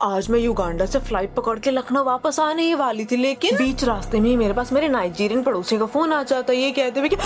आज मैं युगांडा से फ्लाइट पकड़ के लखनऊ वापस आने ही वाली थी, लेकिन बीच रास्ते में ही मेरे पास मेरे नाइजीरियन पड़ोसी का फोन आ जाता है, ये कहते हुए कि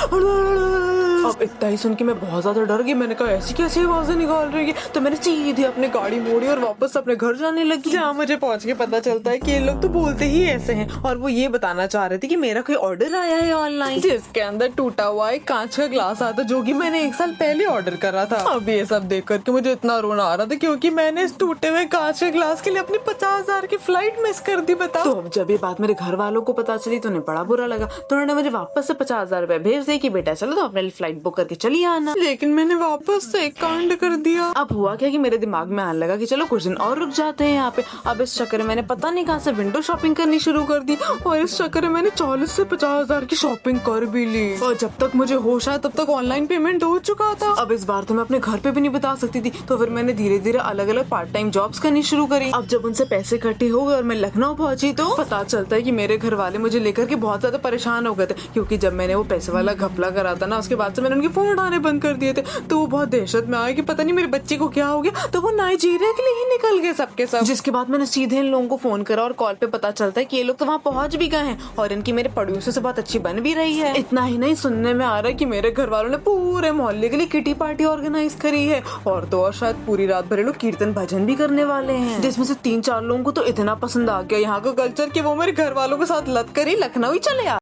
अब इतना ही सुन के मैं बहुत ज्यादा डर गई। मैंने कहा ऐसी कैसी आवाजें निकाल रही है, तो मैंने सीधे अपनी गाड़ी मोड़ी और वापस अपने घर जाने लगी। जहाँ मुझे पहुंच के पता चलता है कि ये लोग तो बोलते ही ऐसे हैं, और वो ये बताना चाह रहे थे कि मेरा कोई ऑर्डर आया है ऑनलाइन, जिसके अंदर टूटा हुआ एक कांच का ग्लास आता, जो कि मैंने 1 साल पहले ऑर्डर करा था। अब ये सब देख करके मुझे इतना रोना आ रहा था, क्योंकि मैंने इस टूटे हुए कांच के ग्लास के लिए अपनी 50,000 की फ्लाइट मिस कर दी। बताओ। तो अब जब ये बात मेरे घर वालों को पता चली तो उन्हें बड़ा बुरा लगा, तो उन्होंने मुझे वापस से 50,000 रुपए भेज दिए कि बेटा चलो तो अपने लिए फ्लाइट बुक करके चली आना। लेकिन मैंने वापस से एक कांड कर दिया। अब हुआ क्या कि मेरे दिमाग में आने लगा कि चलो कुछ दिन और रुक जाते हैं यहाँ पे। अब इस चक्कर में मैंने पता नहीं कहाँ से विंडो शॉपिंग करनी शुरू कर दी, और इस चक्कर में मैंने 40 से 50,000 की शॉपिंग कर भी ली। और जब तक मुझे होश आया तब तक ऑनलाइन पेमेंट हो चुका था। अब इस बार तो मैं अपने घर पे भी नहीं बता सकती थी, तो फिर मैंने धीरे धीरे अलग अलग पार्ट टाइम जॉब्स करनी शुरू करी। अब जब उनसे पैसे इकट्ठे हो गए और मैं लखनऊ पहुंची तो पता चलता है कि मेरे घर वाले मुझे लेकर के बहुत ज्यादा परेशान हो गए थे, क्योंकि जब मैंने वो पैसे वाला घपला करा था ना, उसके बाद से मैंने उनके फोन उठाने बंद कर दिए थे। तो वो बहुत दहशत में आया कि पता नहीं मेरे बच्चे को क्या हो गया, तो वो नाइजीरिया के लिए ही निकल गए सबके सब। जिसके बाद मैंने सीधे इन लोगों को फोन करा और कॉल पे पता चलता है कि ये लोग तो वहाँ पहुंच भी गए हैं, और इनकी मेरे पड़ोसियों से बहुत अच्छी बन भी रही है। इतना ही नहीं, सुनने में आ रहा है कि मेरे घर वालों ने पूरे मोहल्ले के लिए किटी पार्टी ऑर्गेनाइज करी है, और तो और शायद पूरी रात भर लोग कीर्तन भजन भी करने वाले हैं, जिसमें से 3-4 लोगों को तो इतना पसंद आ गया यहाँ का कल्चर कि वो मेरे घर वालों के साथ लत कर ही लखनऊ ही चले आ